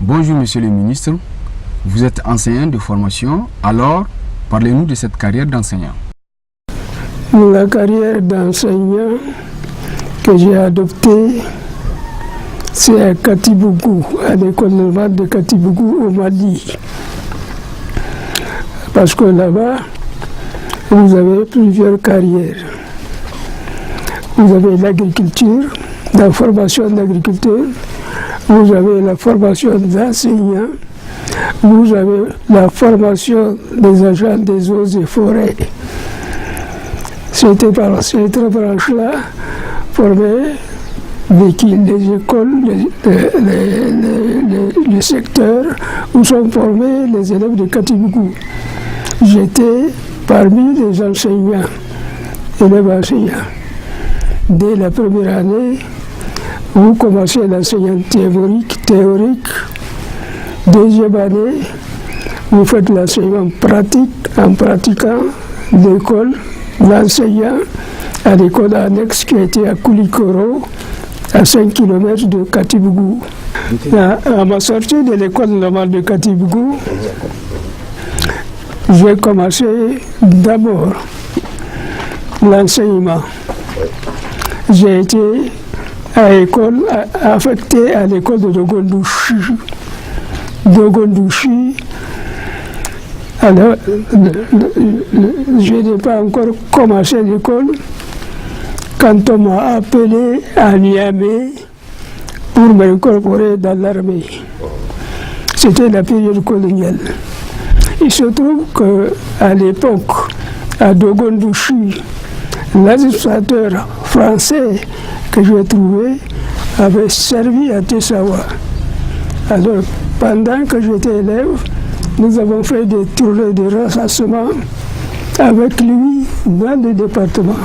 Bonjour Monsieur le ministre, vous êtes enseignant de formation, alors parlez-nous de cette carrière d'enseignant. La carrière d'enseignant que j'ai adoptée, c'est à Katibougou, à l'école normale de Katibougou au Mali. Parce que là-bas, vous avez plusieurs carrières. Vous avez l'agriculture, la formation d'agriculteur, vous avez la formation d'enseignant, vous avez la formation des agents des eaux et forêts. C'était par ces trois branches-là formées les écoles, les secteurs où sont formés les élèves de Katibougou. J'étais parmi les enseignants, élèves enseignants. Dès la première année, vous commencez l'enseignement théorique. Deuxième année, vous faites l'enseignement pratique en pratiquant l'école, l'enseignant à l'école annexe qui était à Koulikoro, à 5 km de Katibougou. À ma sortie de l'école normale de Katibougou, j'ai commencé d'abord l'enseignement. J'ai été affecté à l'école de Dogondouchi. Alors, je n'ai pas encore commencé l'école quand on m'a appelé à Niamey pour m'incorporer dans l'armée. C'était la période coloniale. Il se trouve qu'à l'époque, à Dogondouchi, l'administrateur français que j'ai trouvé avait servi à Tessawa. Alors, pendant que j'étais élève, nous avons fait des tournées de recensement avec lui dans le département.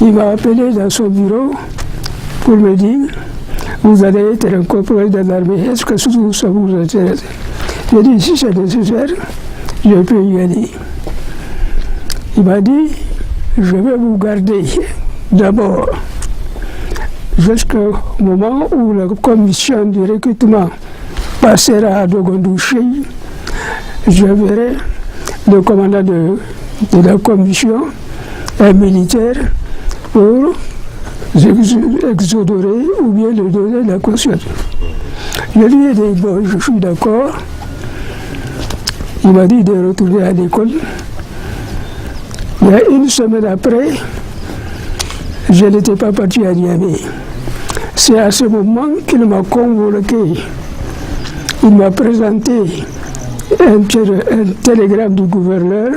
Il m'a appelé dans son bureau pour me dire « Vous allez être incorporé dans l'armée, est-ce que ça vous intéresse ?» J'ai dit « Si c'est nécessaire, je peux y aller. » Il m'a dit « Je vais vous garder d'abord jusqu'au moment où la commission de recrutement passera à Dogondouchi. Je verrai le commandant de la commission, un militaire, pour exonérer ou bien lui donner la caution. » Je lui ai dit « Bon, je suis d'accord. » Il m'a dit de retourner à l'école. Il y a une semaine après, je n'étais pas parti à Niamey. C'est à ce moment qu'il m'a convoqué. Il m'a présenté un télégramme du gouverneur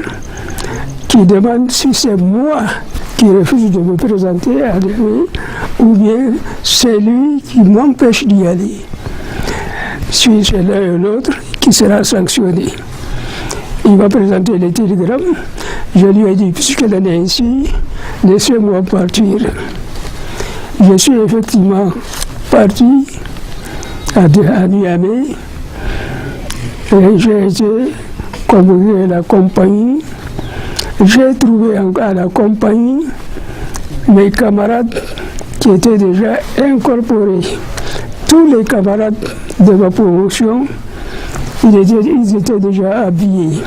qui demande si c'est moi qui refuse de me présenter à lui ou bien c'est lui qui m'empêche d'y aller. Si c'est l'un ou l'autre qui sera sanctionné. Il m'a présenté le télégramme. Je lui ai dit, puisqu'elle en est ainsi, laissez-moi partir. Je suis effectivement parti à Niamey et j'ai été convoqué à la compagnie. J'ai trouvé à la compagnie mes camarades qui étaient déjà incorporés. Tous les camarades de ma promotion, ils étaient déjà habillés.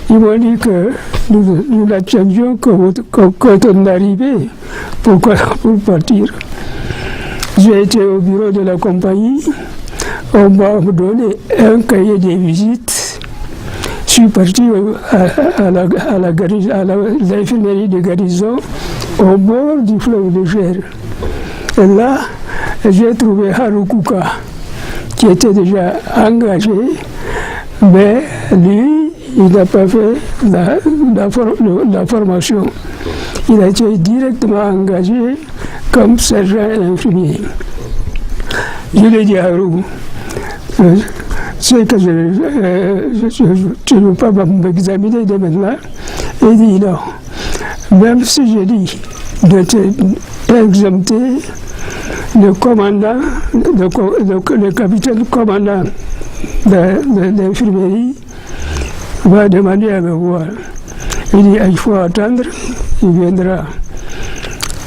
Ils m'ont dit que nous l'attendions quand on arrivait pour partir. J'ai été au bureau de la compagnie. On m'a donné un cahier de visite. Je suis parti à l'infirmerie de garnison au bord du fleuve de Gers. Et là, j'ai trouvé Harukuka qui était déjà engagé, mais lui, il n'a pas fait la formation. Il a été directement engagé comme sergent infirmier. Je lui ai dit à Haru, c'est que tu ne veux pas m'examiner dès maintenant. Il dit non. Même si je dis de t'exempter, le commandant, le capitaine commandant de l'infirmerie va demander à me voir. Il dit il faut attendre, il viendra.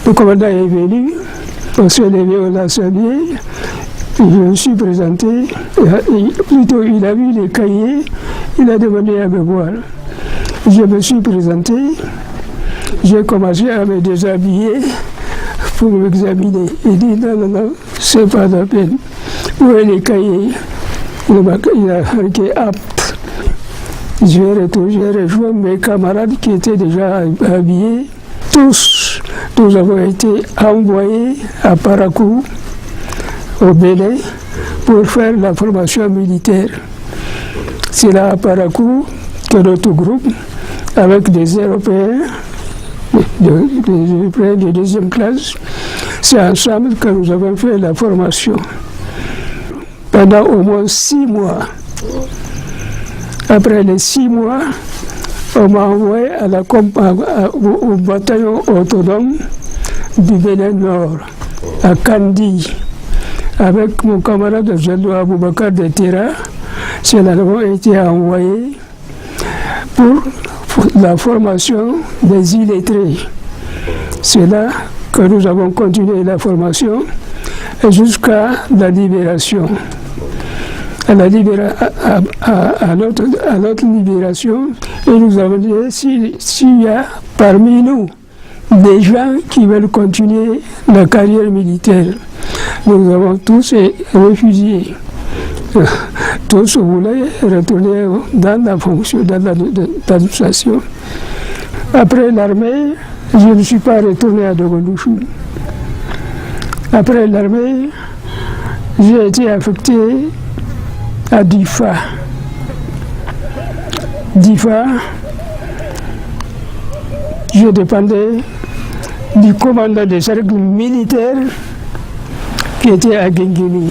Le commandant est venu, on s'est levé au l'assemblée, Je me suis présenté, plutôt il a vu les cahiers, il a demandé à me voir. Je me suis présenté, j'ai commencé à me déshabiller pour m'examiner. Il dit non, c'est pas la peine. Où est les cahiers? Il a marqué apte. J'ai rejoint mes camarades qui étaient déjà habillés. Tous, nous avons été envoyés à Parakou, au Bénin, pour faire la formation militaire. C'est là à Parakou que notre groupe, avec des Européens, des Européens de deuxième classe, c'est ensemble que nous avons fait la formation. Pendant au moins 6 mois. Après les 6 mois, on m'a envoyé au bataillon autonome du Bénin Nord, à Kandi, avec mon camarade Jadou Aboubakar de Terra. C'est là qu'on a été envoyé pour la formation des illettrés. C'est là que nous avons continué la formation jusqu'à la libération. À notre libération, et nous avons dit s'il y a parmi nous des gens qui veulent continuer la carrière militaire, nous avons tous refusé. Tous voulaient retourner dans la fonction, dans l'administration. Après l'armée, je ne suis pas retourné à Dogonouchou. Après l'armée, j'ai été affecté à Difa. Je dépendais du commandant des cercles militaires qui était à Guinguini.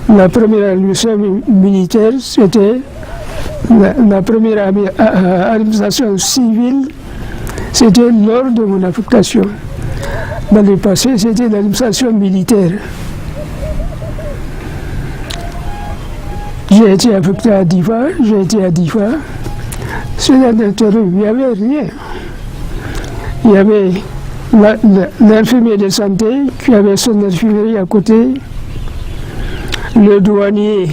La première mission militaire, c'était la première administration civile, c'était lors de mon affectation. Dans le passé, c'était l'administration militaire. J'ai été affecté à Difa, C'est dans l'intérieur, il n'y avait rien. Il y avait l'infirmier de santé qui avait son infirmerie à côté, le douanier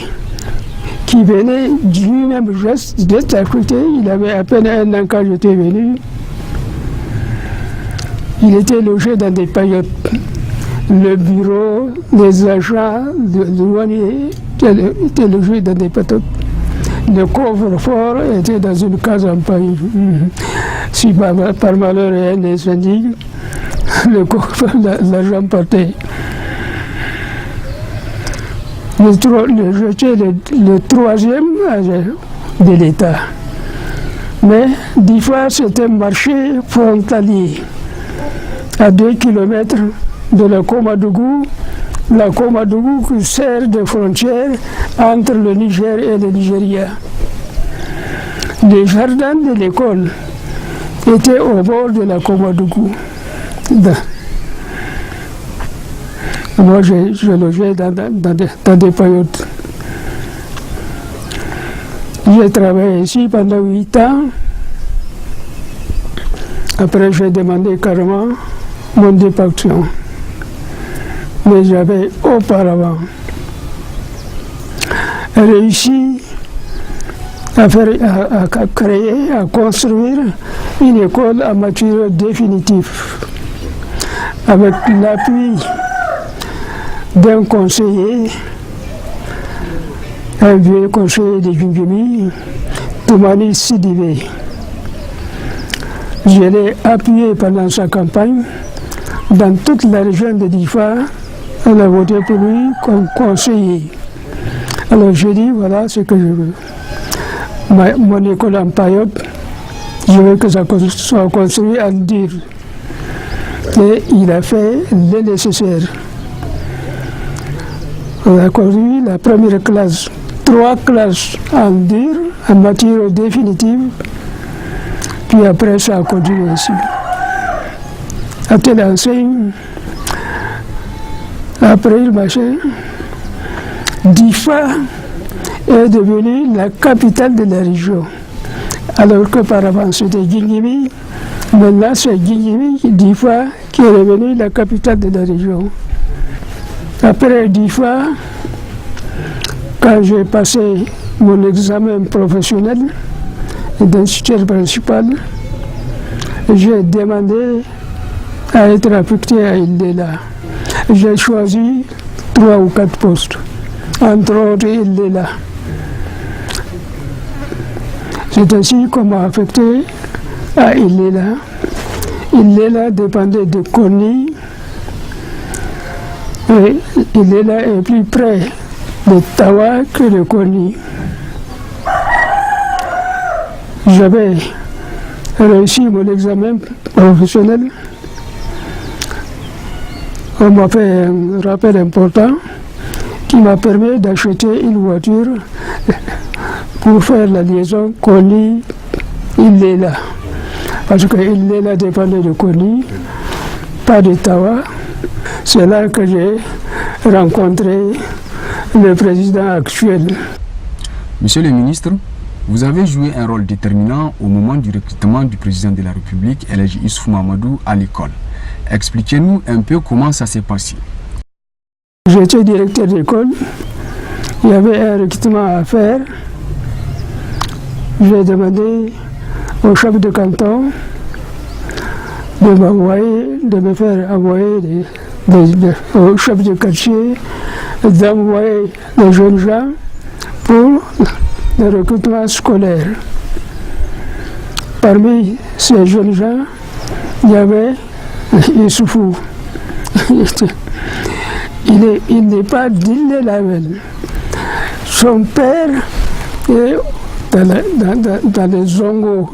qui venait lui-même d'être affecté, il avait à peine 1 an quand j'étais venu. Il était logé dans des paillotes. Le bureau, les agents, le douanier étaient logés dans des paillotes. Le coffre-fort était dans une case en paille. Si par malheur rien d'incendie, l'argent partait. J'étais le 3e de l'État. Mais Difa, c'était un marché frontalier. À 2 kilomètres de la Komadougou, qui sert de frontière entre le Niger et le Nigeria. Les jardins de l'école étaient au bord de la Komadougou. Moi, je logeais dans des paillotes. J'ai travaillé ici pendant 8 ans. Après, j'ai demandé carrément mon département. Mais j'avais auparavant réussi à créer, à construire une école en matière définitive avec l'appui d'un conseiller, un vieux conseiller de Gingimi, Toumani Sidibé. Je l'ai appuyé pendant sa campagne dans toute la région de Difa. On a voté pour lui comme conseiller. Alors j'ai dit, voilà ce que je veux. Mon école en paillote, je veux que ça soit construit en dur. Et il a fait le nécessaire. On a construit la première classe, 3 classes en dur, en matière définitive. Puis après, ça a continué ainsi. À telle enseigne, après le machin, Difa est devenue la capitale de la région. Alors qu'auparavant c'était Gingimi, maintenant c'est Gingimi, Difa, qui est devenue la capitale de la région. Après 10 fois, quand j'ai passé mon examen professionnel d'instituteur principal, j'ai demandé à être affecté à Ildela. J'ai choisi 3 ou 4 postes, entre autres Ildela. C'est ainsi qu'on m'a affecté à Ildela. Ildela dépendait de Kony. Et Ildela est plus près de Tawa que de Kony. J'avais réussi mon examen professionnel. On m'a fait un rappel important qui m'a permis d'acheter une voiture pour faire la liaison Kony-Ildela. Parce que Ildela dépendait de Kony, pas de Tawa. C'est là que j'ai rencontré le président actuel. Monsieur le ministre, vous avez joué un rôle déterminant au moment du recrutement du président de la République, Elhaji Issoufou Mahamadou, à l'école. Expliquez-nous un peu comment ça s'est passé. J'étais directeur d'école, il y avait un recrutement à faire. J'ai demandé au chef de canton de me faire envoyer au chef de quartier d'envoyer des jeunes gens pour le recrutement scolaire. Parmi ces jeunes gens, il y avait Issoufou. Il n'est pas d'Ille-et-Lavelle. Son père est dans les Zongo,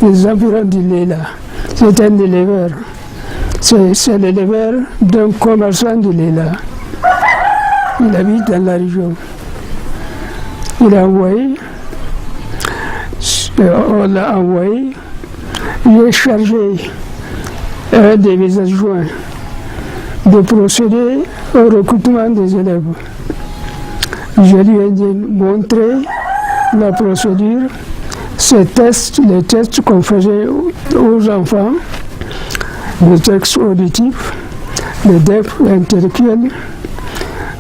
les environs d'Ille-et-La. C'est un éleveur. C'est l'éleveur d'un commerçant d'Ille-et-La. Il habite dans la région. Il a envoyé, on l'a envoyé, j'ai chargé un de mes adjoints de procéder au recrutement des élèves. Je lui ai montré la procédure, les tests qu'on faisait aux enfants, les tests auditifs, les tests intellectuels,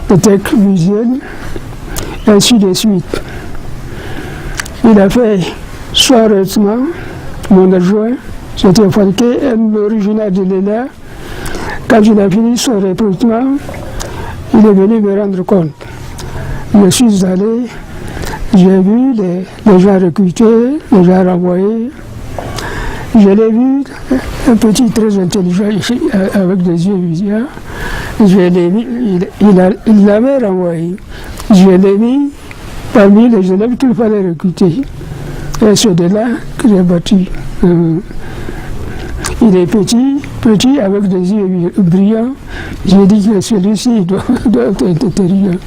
les tests visuels, ainsi de suite. Il a fait son recrutement, mon adjoint, c'était Falquet, un originaire de l'Éla. Quand il a fini son recrutement, il est venu me rendre compte. Je suis allé, j'ai vu les gens recrutés, les gens renvoyés. Je l'ai vu, un petit très intelligent ici, avec des yeux vicieux. Je l'ai mis, il l'avait renvoyé. Je l'ai mis parmi les élèves qu'il fallait recruter. Et c'est de là que j'ai battu. Il est petit, avec des yeux brillants. J'ai dit que celui-ci doit être intelligent.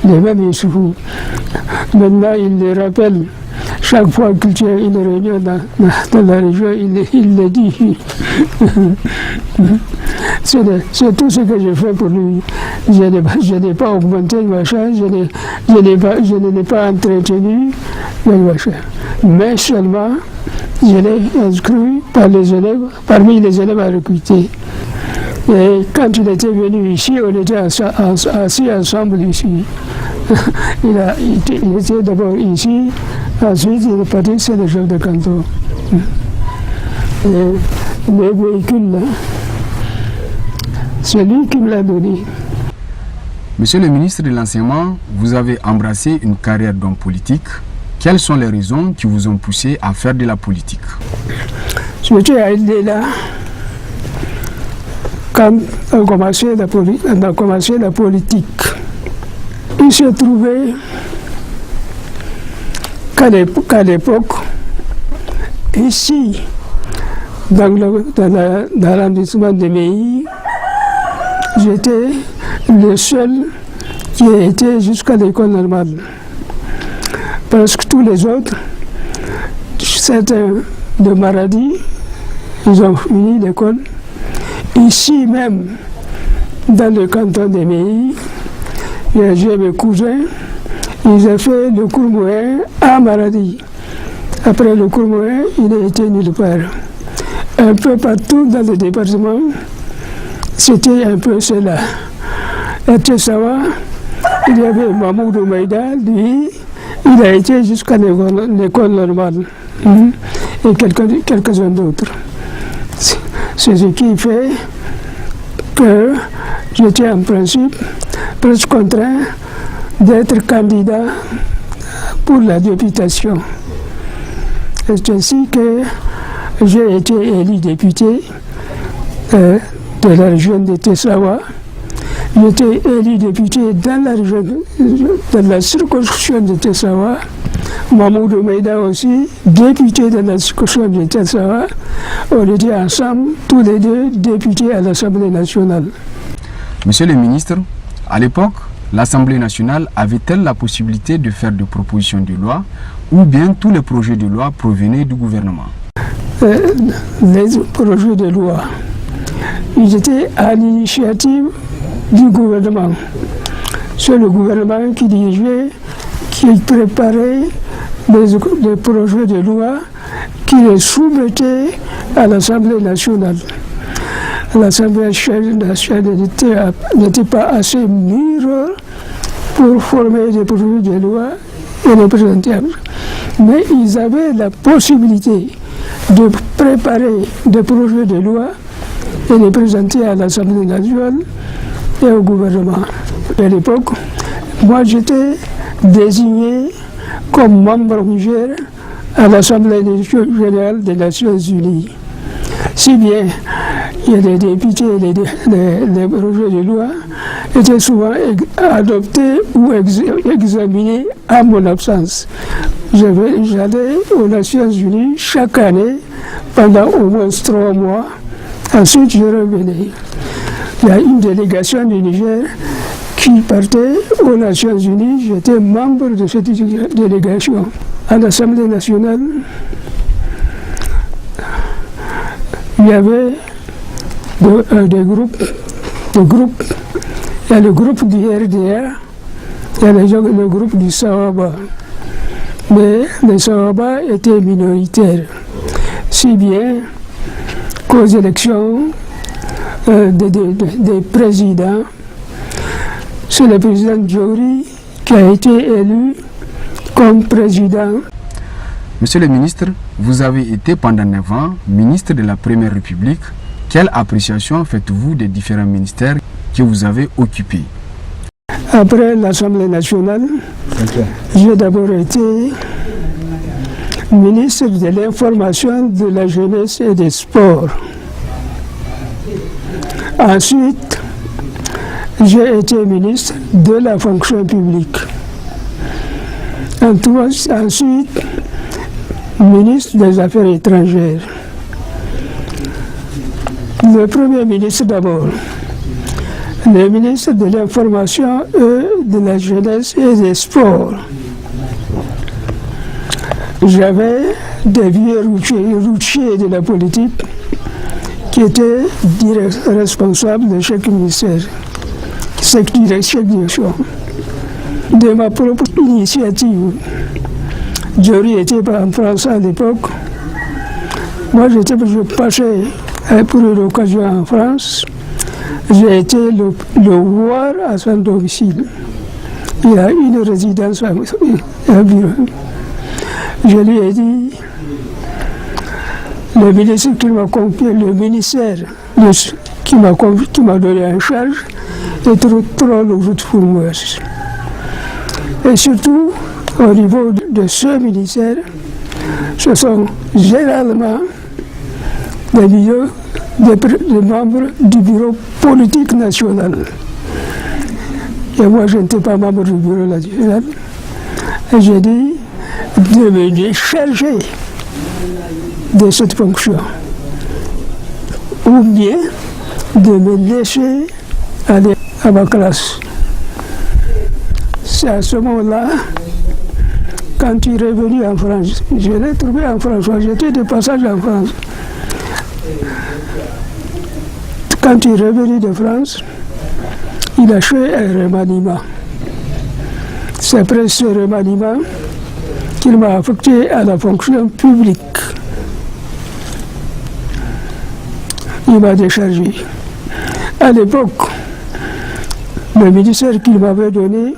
Les mêmes Issoufou. Maintenant, il le rappelle. Chaque fois qu'il tient une réunion dans la région, il le dit. C'est tout ce que j'ai fait pour lui. Je n'ai pas augmenté le machin, je ne l'ai pas entretenu le machin. Mais seulement, je l'ai inscrit parmi les élèves à recruter. Et quand il était venu ici, on était assis ensemble ici. Il était d'abord ici, ensuite il est parti, c'est le chef de canton. Et le véhicule là, c'est lui qui me l'a donné. Monsieur le ministre de l'Enseignement, vous avez embrassé une carrière d'homme politique. Quelles sont les raisons qui vous ont poussé à faire de la politique? J'étais à Ildela. Quand on a commencé la politique, il s'est trouvé qu'à l'époque, ici, dans l'arrondissement de Meilly, j'étais le seul qui a été jusqu'à l'école normale. Parce que tous les autres, certains de Maradi, ils ont fini l'école. Ici même, dans le canton de Meilly, j'ai mes cousins, ils ont fait le cours moyen à Maradi. Après le cours moyen, il a été nulle part. Un peu partout dans le département, c'était un peu cela. À Tessawa, il y avait Mahmoud Maïda, lui, il a été jusqu'à l'école normale, et quelques-uns d'autres. C'est ce qui fait que j'étais en principe presque contraint d'être candidat pour la députation. C'est ainsi que j'ai été élu député de la région de Tessawa. J'étais élu député dans la région, dans la circonscription de Tessawa. Mahmoud Maïda aussi, député de la circonscription de Tessawa. On était ensemble, tous les deux, députés à l'Assemblée nationale. Monsieur le ministre, à l'époque, l'Assemblée nationale avait-elle la possibilité de faire des propositions de loi ou bien tous les projets de loi provenaient du gouvernement? Les projets de loi, ils étaient à l'initiative du gouvernement. C'est le gouvernement qui dirigeait, qui préparait les projets de loi, qui les soumettait à l'Assemblée nationale. L'Assemblée nationale n'était pas assez mûre pour former des projets de loi et les présenter. Mais ils avaient la possibilité de préparer des projets de loi et les présenter à l'Assemblée nationale et au gouvernement. À l'époque, moi j'étais désigné comme membre Niger à l'Assemblée générale des Nations Unies. Si bien, il y a des députés, les projets de loi étaient souvent adoptés ou examinés à mon absence. J'allais aux Nations Unies chaque année pendant au moins 3 mois. Ensuite, je revenais. Il y a une délégation du Niger qui partait aux Nations Unies. J'étais membre de cette délégation. À l'Assemblée nationale, il y avait des groupes. Il y a le groupe du RDA, il y a le groupe du Sawaba. Mais les Sawaba étaient minoritaires. Si bien qu'aux élections des présidents, c'est le président Djori qui a été élu comme président. Monsieur le ministre, vous avez été pendant 9 ans ministre de la Première République. Quelle appréciation faites-vous des différents ministères que vous avez occupés? Après l'Assemblée nationale, j'ai d'abord été ministre de l'Information, de la Jeunesse et des Sports. Ensuite, j'ai été ministre de la Fonction publique. Ensuite, ministre des Affaires étrangères. Le premier ministre d'abord, le ministre de l'Information et de la Jeunesse et des Sports. J'avais des vieux routiers de la politique qui étaient responsables de chaque ministère, chaque direction. De ma propre initiative, Djori était en France à l'époque. Moi, je passais pour une occasion en France. J'ai été le voir à son domicile. Il a une résidence, un bureau. Je lui ai dit, le ministre qui m'a confié, le ministère qui m'a donné en charge, est trop lourd pour moi. Et surtout, au niveau de ce ministère, ce sont généralement des membres du bureau politique national. Et moi, je n'étais pas membre du bureau national. Et j'ai dit de me décharger de cette fonction. Ou bien de me laisser aller à ma classe. C'est à ce moment-là, quand il est revenu en France, je l'ai trouvé en France, j'étais de passage en France. Quand il est revenu de France, il a fait un remaniement. C'est après ce remaniement qu'il m'a affecté à la fonction publique. Il m'a déchargé. À l'époque, le ministère qu'il m'avait donné,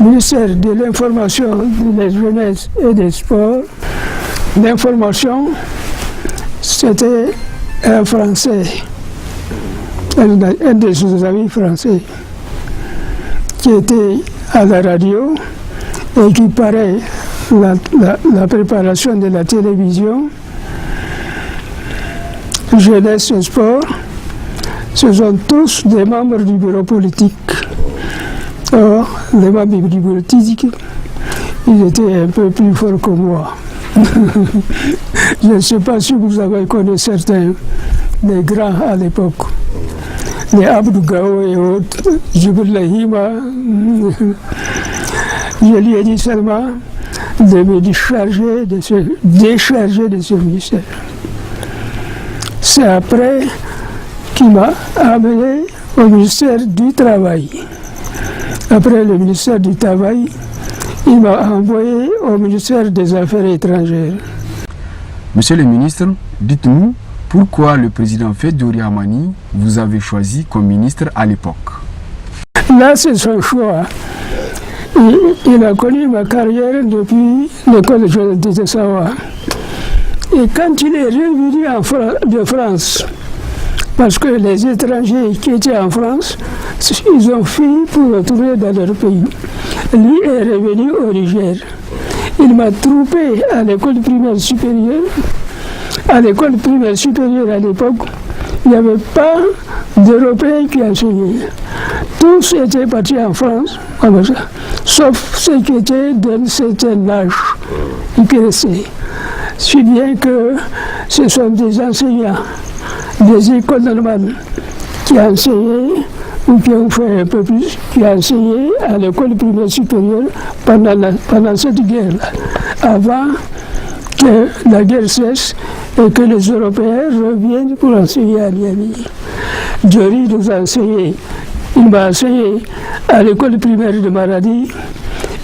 ministère de l'information, de la jeunesse et des sports, l'information, c'était un Français, un de ses amis français, qui était à la radio et qui paraît la préparation de la télévision, jeunesse et sport. Ce sont tous des membres du bureau politique. Or, les membres du bureau politique, ils étaient un peu plus forts que moi. Je ne sais pas si vous avez connu certains des grands à l'époque. Les Abdou Gao et autres, Jibril Lahima. Je lui ai dit seulement de me décharger de ce ministère. C'est après qu'il m'a amené au ministère du Travail. Après le ministère du Travail, il m'a envoyé au ministère des Affaires étrangères. Monsieur le ministre, dites-nous pourquoi le président Fedori Hamani vous avez choisi comme ministre à l'époque. Là, c'est son choix. Il a connu ma carrière depuis l'école de Tessawa. Et quand il est revenu de France, parce que les étrangers qui étaient en France, ils ont fui pour retourner dans leur pays. Lui est revenu au Niger. Il m'a troupé à l'école primaire supérieure. À l'école primaire supérieure à l'époque, il n'y avait pas d'Européens qui enseignaient. Tous étaient partis en France, sauf ceux qui étaient d'un certain âge, qui restaient. Si bien que ce sont des enseignants des écoles normales qui enseignaient, ou qui ont fait un peu plus, qui ont enseigné à l'école primaire supérieure pendant cette guerre-là, avant que la guerre cesse et que les Européens reviennent pour enseigner à Niamey. Jory nous a enseigné. Il m'a enseigné à l'école primaire de Maradi,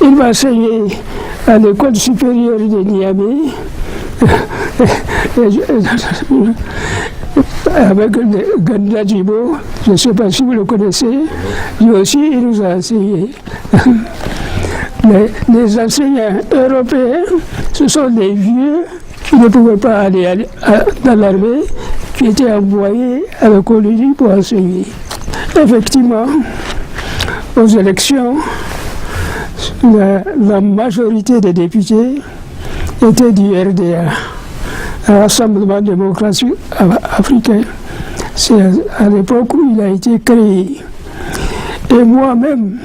il m'a enseigné à l'école supérieure de Niamey, avec Ganda Djibo, je ne sais pas si vous le connaissez, lui aussi il nous a enseigné. Les enseignants européens, ce sont des vieux qui ne pouvaient pas aller dans l'armée, qui étaient envoyés à la colonie pour enseigner. Effectivement, aux élections, la majorité des députés étaient du RDA, Rassemblement démocratique africain. C'est à l'époque où il a été créé. Et moi-même,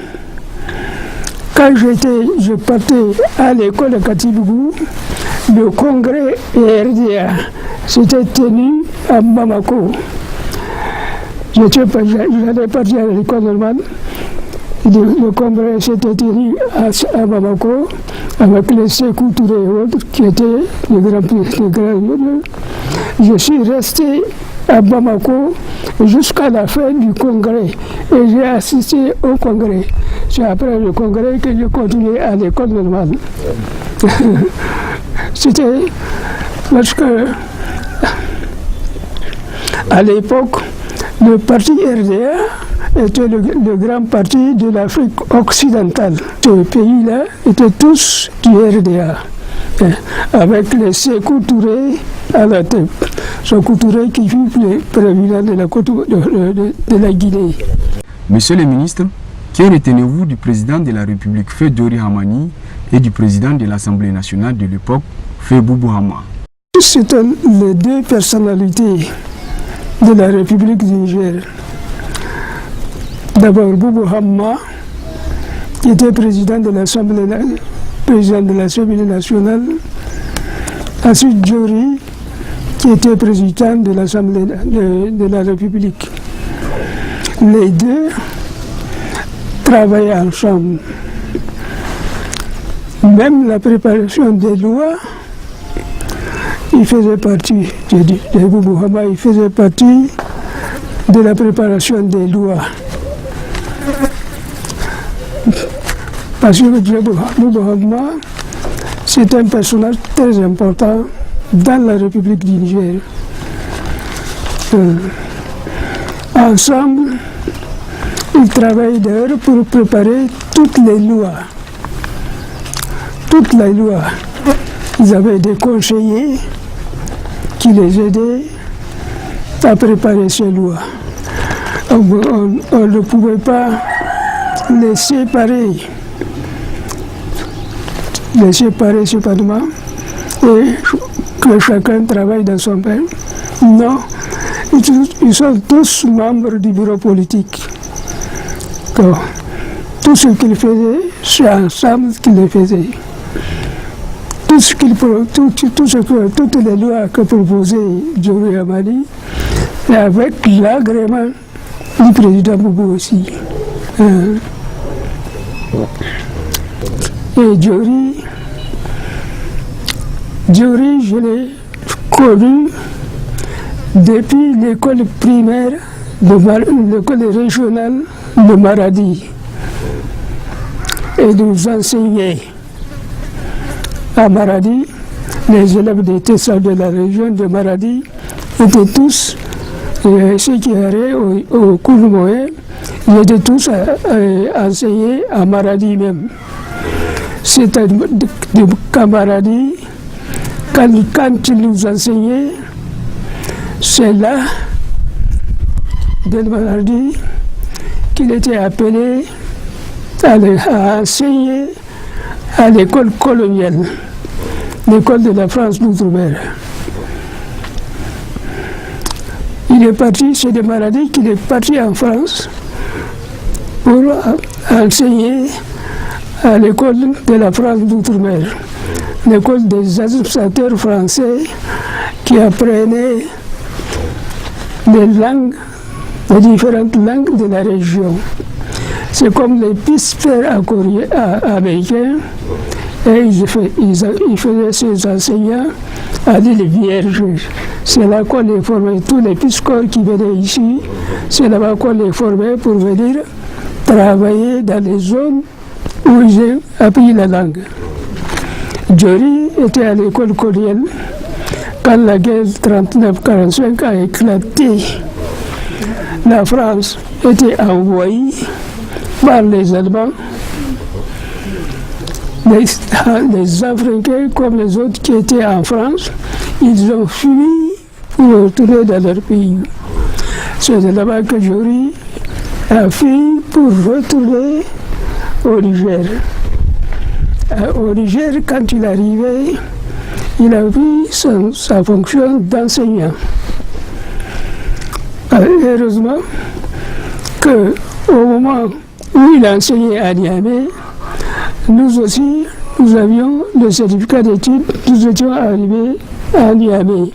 quand je partais à l'école de Katibougou, le congrès RDA s'était tenu à Bamako. J'allais partir à l'école normale. Le congrès s'était tenu à Bamako avec les Sékou Touré et autres qui étaient les grands. Je suis resté à Bamako jusqu'à la fin du congrès et j'ai assisté au congrès. C'est après le congrès que j'ai continué à l'école normale. C'était parce que à l'époque, le parti RDA était le grand parti de l'Afrique occidentale. Ces pays-là étaient tous du RDA, avec les Sékou Touré à la tête. Sékou Touré qui fut le président de la Guinée. Monsieur le ministre, que retenez-vous du président de la République Fedori Hamani et du président de l'Assemblée nationale de l'époque, Boubou Hama? C'est les deux personnalités de la République du Niger. D'abord Boubou Hama, qui était président de l'Assemblée nationale. Ensuite Jory, qui était président de l'Assemblée de la République. Les deux travaillaient ensemble. Même la préparation des lois, il faisait partie, de Boubou Hama, il faisait partie de la préparation des lois. Parce que Boubou Hama, c'est un personnage très important dans la République du Niger. Ensemble, ils travaillent d'ailleurs pour préparer toutes les lois. Toutes les lois. Ils avaient des conseillers qui les aidaient à préparer ces lois. On ne pouvait pas les séparer séparément et que chacun travaille dans son pays. Non, ils sont tous membres du bureau politique. Donc, tout ce qu'ils faisaient, c'est ensemble qu'ils le faisaient. Toutes les lois que proposait Djori Amadi, et avec l'agrément du président Boubou aussi. Et Djori, je l'ai connu depuis l'école primaire, l'école régionale de Maradi. Et nous enseignait à Maradi, les élèves des Tessas de la région de Maradi étaient tous, ceux qui allaient au cours moyen, ils étaient tous enseignés à Maradi même. C'était de Maradi, quand ils nous enseignaient, c'est là, de Maradi, qu'il était appelé à enseigner à l'école coloniale, l'école de la France d'Outre-mer. Il est parti, c'est de Maradi qu'il est parti en France pour enseigner à l'école de la France d'Outre-mer, l'école des administrateurs français qui apprenaient les langues, les différentes langues de la région. C'est comme les pisteurs américains, et ils faisaient ces enseignants à l'île Vierge. C'est là qu'on les formait, tous les piscors qui venaient ici, c'est là-bas qu'on les formait pour venir travailler dans les zones où ils ont appris la langue. Djori était à l'école coloniale quand la guerre 39-45 a éclaté. La France était envahie par les Allemands. Les Africains, comme les autres qui étaient en France, ils ont fui pour retourner dans leur pays. C'est de là-bas que Djori a fui pour retourner au Niger. Au Niger, quand il arrivait, il a pris sa fonction d'enseignant. Heureusement qu'au moment où il a enseigné à Niamey, nous aussi, nous avions le certificat d'études, nous étions arrivés à Niamey,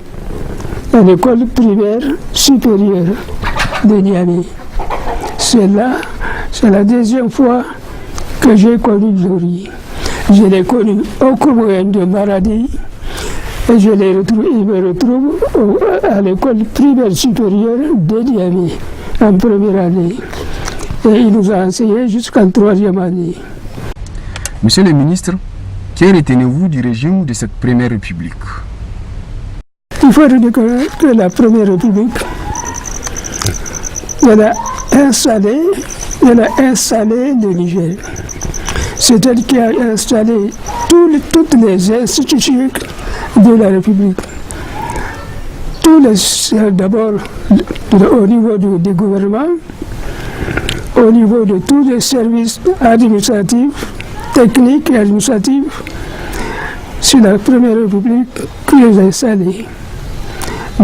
à l'école primaire supérieure de Niamey. C'est la deuxième fois que j'ai connu Djori. Je l'ai connu au cours de Maradi et il me retrouve à l'école primaire supérieure de Niamey en première année. Et il nous a enseigné jusqu'en troisième année. Monsieur le ministre, que retenez-vous du régime de cette première république? Il faut reconnaître que la première république, elle a installé le Niger. C'est elle qui a installé toutes les institutions de la République. D'abord au niveau du gouvernement, au niveau de tous les services administratifs, techniques et administratifs, c'est la première République qui les a installés.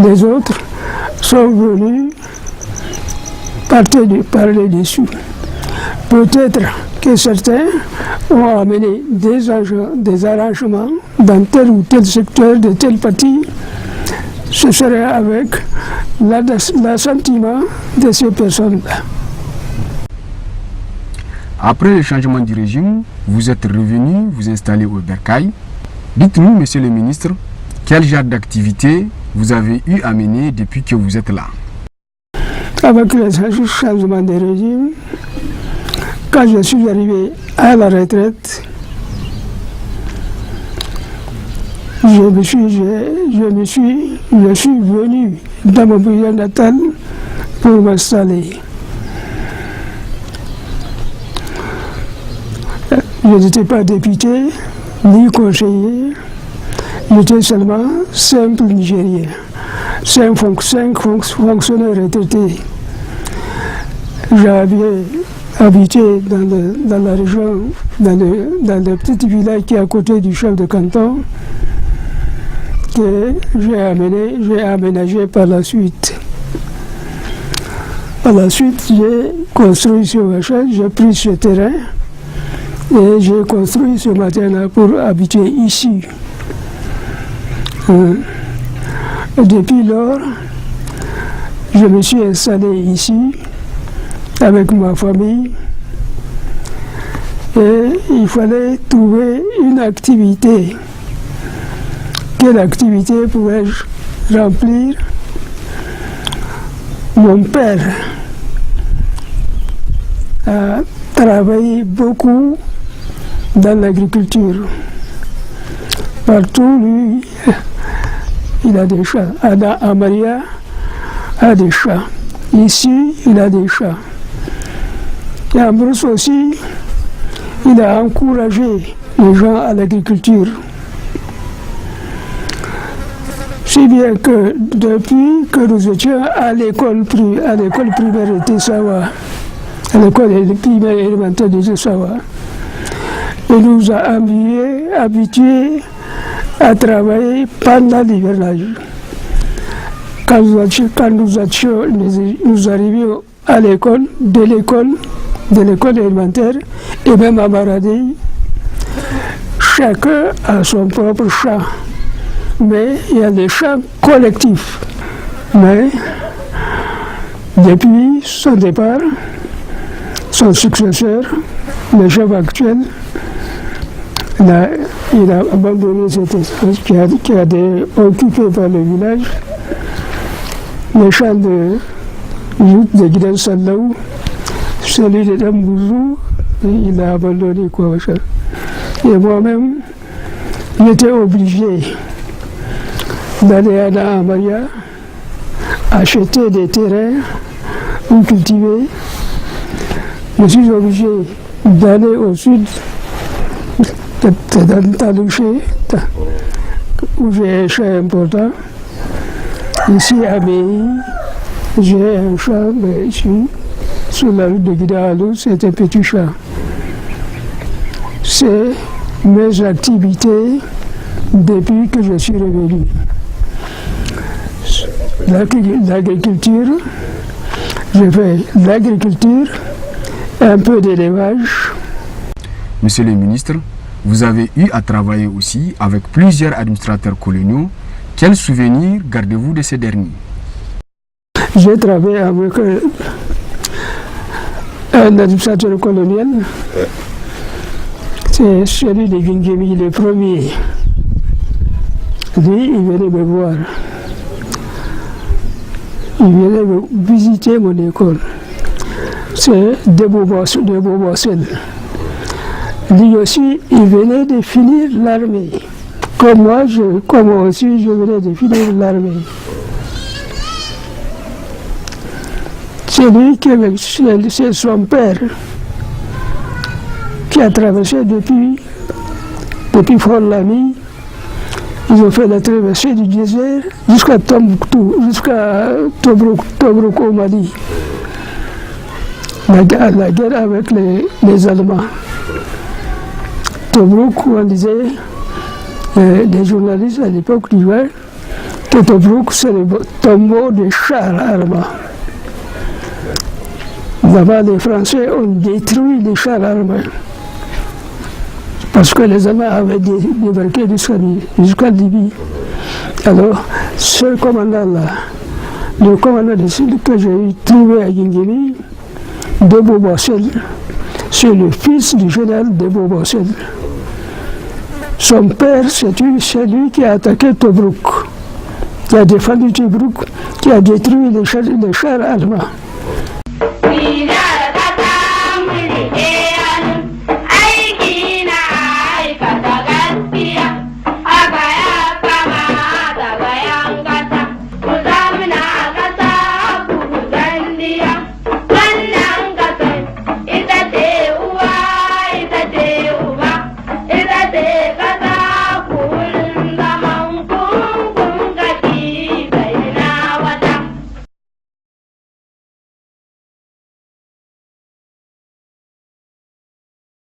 Les autres sont venus parler dessus. Peut-être que certains ont amené des arrangements dans tel ou tel secteur de tel parti. Ce serait avec l'assentiment de ces personnes-là. Après le changement du régime, vous êtes revenu vous installer au Bercail. Dites-nous, monsieur le ministre, quel genre d'activité vous avez eu à mener depuis que vous êtes là? Avec le changement de régime, quand je suis arrivé à la retraite, je suis venu dans mon pays natal pour m'installer. Je n'étais pas député, ni conseiller, j'étais seulement simple Nigérien, 5 fonctionnaires retraités. J'avais habité dans la région, dans le petit village qui est à côté du chef de canton, que j'ai aménagé par la suite. Par la suite, j'ai construit ce machin, j'ai pris ce terrain et j'ai construit ce matin-là pour habiter ici. Depuis lors, je me suis installé ici avec ma famille et il fallait trouver une activité. Quelle activité pouvais-je remplir? Mon père a travaillé beaucoup dans l'agriculture. Partout, lui, il a des champs. Amaria a des champs. Ici, il a des champs. Et en Brousse aussi, il a encouragé les gens à l'agriculture. Si bien que depuis que nous étions à l'école primaire de Tessawa, à l'école primaire élémentaire de Tessawa, il nous a habitués à travailler pendant l'hivernage. Quand nous arrivions à l'école, de l'école élémentaire, et même à Maradi, chacun a son propre champ. Mais il y a des champs collectifs. Mais depuis son départ, son successeur, le chef actuel, il a abandonné cet espace qui a été occupé par le village. Les champs de Guidel Sallaou, celui de Dambouzou, il a abandonné quoi. Et moi-même, j'étais obligé d'aller à Amaria, acheter des terrains ou cultiver. Je suis obligé d'aller au sud, dans Talouché, où j'ai un champ important. Ici à Béhi, j'ai un champ ici, sur la route de Guidalou, c'est un petit champ. C'est mes activités depuis que je suis revenu. L'agriculture, je fais l'agriculture, un peu d'élevage. Monsieur le ministre, vous avez eu à travailler aussi avec plusieurs administrateurs coloniaux. Quels souvenirs gardez-vous de ces derniers? J'ai travaillé avec un administrateur colonial, c'est celui de Gingemi, le premier. Lui, il venait me voir. Il venait me visiter mon école. C'est Debo Bossel. Lui aussi, il venait de finir l'armée. Comme moi aussi, je venais de finir l'armée. C'est lui c'est son père qui a traversé depuis Fort-Lamy. Ils ont fait la traversée du désert jusqu'à Tombouctou, jusqu'à Tobruk au Mali. La guerre avec les Allemands. Tobruk, on disait, les journalistes à l'époque disaient que Tobruk, c'est le tombeau des chars allemands. Là-bas, les Français ont détruit les chars allemands. Parce que les Allemands avaient débarqué jusqu'à Libye. Alors, ce commandant-là, le commandant de Sud que j'ai trouvé à Gingemi, Debo Bossel, c'est le fils du général Debo Bossel. Son père, c'est lui qui a attaqué Tobruk, qui a défendu Tobruk, qui a détruit les chars allemands.